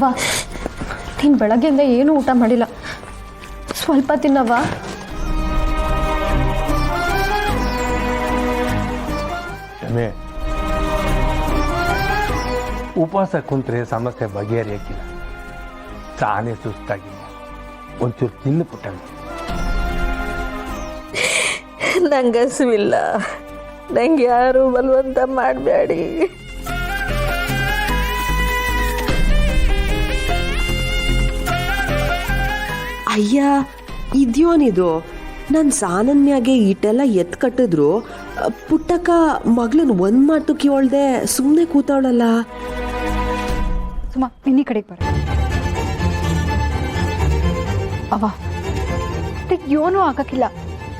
ಅವ್ವ ನೀನು ಬೆಳಗ್ಗೆಯಿಂದ ಏನೂ ಊಟ ಮಾಡಿಲ್ಲ, ಸ್ವಲ್ಪ ತಿನ್ನವ್ವ. ಕ್ಷಮೆ, ಉಪವಾಸ ಕುಂತ್ರೆ ಸಮಸ್ಯೆ ಬಗೆಹರಿಯಕ್ಕಿಲ್ಲ. ತಾನೇ ಸುಸ್ತಾಗಿಲ್ಲ, ಒಂಚೂರು ತಿನ್ನು ಪುಟ್ಟಣ್ಣ. ನಂಗೆ ಹಸುವಿಲ್ಲ, ನಂಗೆ ಯಾರು ಬಲವಂತ ಮಾಡಬೇಡಿ. ಅಯ್ಯ, ಇದ್ಯೋನಿದು ನನ್ನ ಸಾನನ್ ಮ್ಯಾಗೆ ಇಟ್ಟೆಲ್ಲ ಎತ್ ಕಟ್ಟಿದ್ರು ಪುಟ್ಟಕ್ಕ ಮಗಳನ್ನ ಒಂದ್ ಮಾತು ಕೇಳ್ದೆ ಸುಮ್ಮನೆ ಕೂತವಳಲ್ಲ. ಸುಮ್ಮ ನಿನ್ನಿ ಕಡೆಗೆ ಬರ ಅವ್ವ, ಏನೂ ಆಗಕ್ಕಿಲ್ಲ,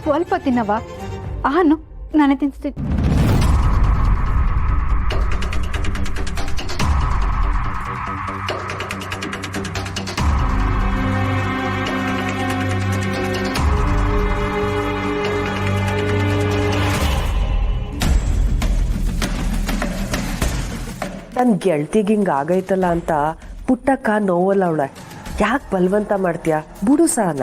ಸ್ವಲ್ಪ ತಿನ್ನವ್ವ. ಆನು ನಾನೇ ತಿನ್ನಿಸ್ತೀನಿ. ನನ್ನ ಗೆಳತಿಗೆ ಹಿಂಗೆ ಆಗೈತಲ್ಲ ಅಂತ ಪುಟ್ಟಕ್ಕ ನೋವಲ್ಲ ಅವಳೆ. ಯಾಕೆ ಬಲವಂತ ಮಾಡ್ತೀಯ, ಬಿಡು ಸಾನ.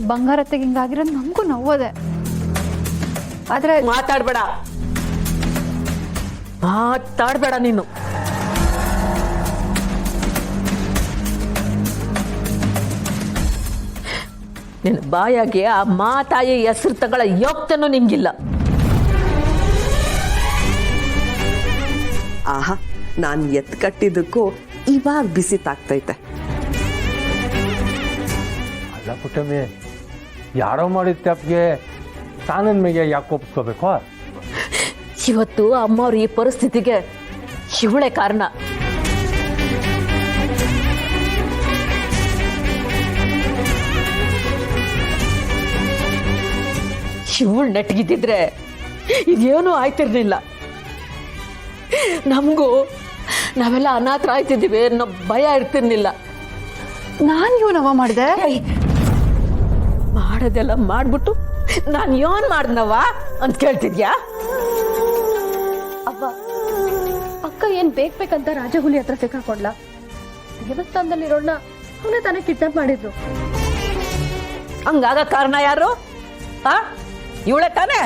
ಬಂಗಾರತೆಗೆ ಹಿಂಗಾಗಿರೋದು ನಮಗೂ ನೋವದೆ, ಆದ್ರೆ ಮಾತಾಡ್ಬೇಡ ನೀನು. ನಿನ್ನ ಬಾಯಾಗೆ ಆ ಮಾತಾಯಿ ಹೆಸರು ತಗೊಳ್ಳೋ ಯೋಗ್ಯನೂ ನಿಂಗಿಲ್ಲ. ಆಹಾ, ನಾನು ಎತ್ ಕಟ್ಟಿದ್ದಕ್ಕೂ ಇವಾಗ ಬಿಸಿ ತಾಗ್ತೈತೆ. ಅಲ್ಲ ಪುಟ್ಟಮ್ಮೆ, ಯಾರೋ ಮಾಡಿದ ತಪ್ಪಿಗೆ ಸಾನನ್ ಮೇಲೆ ಯಾಕೆ ಒಪ್ಪಿಸ್ಕೋಬೇಕು? ಇವತ್ತು ಅಮ್ಮವ್ರ ಈ ಪರಿಸ್ಥಿತಿಗೆ ಇವಳೆ ಕಾರಣ. ಇವಳು ನೆಟ್ಗಿದ್ದಿದ್ರೆ ಇದೇನೂ ಆಯ್ತಿರ್ಲಿಲ್ಲ. ನಮಗೂ ನಾವೆಲ್ಲ ಅನಾಥರ ಆಯ್ತಿದ್ದೀವಿ ಅನ್ನೋ ಭಯ ಇರ್ತಿರ್ಲಿಲ್ಲ. ನಾನು ಏನವ್ವ ಮಾಡಿದೆ? ಮಾಡೋದೆಲ್ಲ ಮಾಡ್ಬಿಟ್ಟು ನಾನು ಏನ್ ಮಾಡ್ದನವ ಅಂತ ಕೇಳ್ತಿದ್ಯಾ? ಅವ್ವ, ಅಕ್ಕ ಏನ್ ಬೇಕಂತ ರಾಜಹುಲಿ ಹತ್ರ ಸಿಕ್ಕಾಕೊಂಡ್ಲ? ದೇವಸ್ಥಾನದಲ್ಲಿರೋಣ ಅವನೇ ತಾನೇ ಕಿಡ್ನಾಪ್ ಮಾಡಿದ್ರು. ಹಂಗಾಗ ಕಾರಣ ಯಾರು? ಇವಳೆ ತಾನೇ?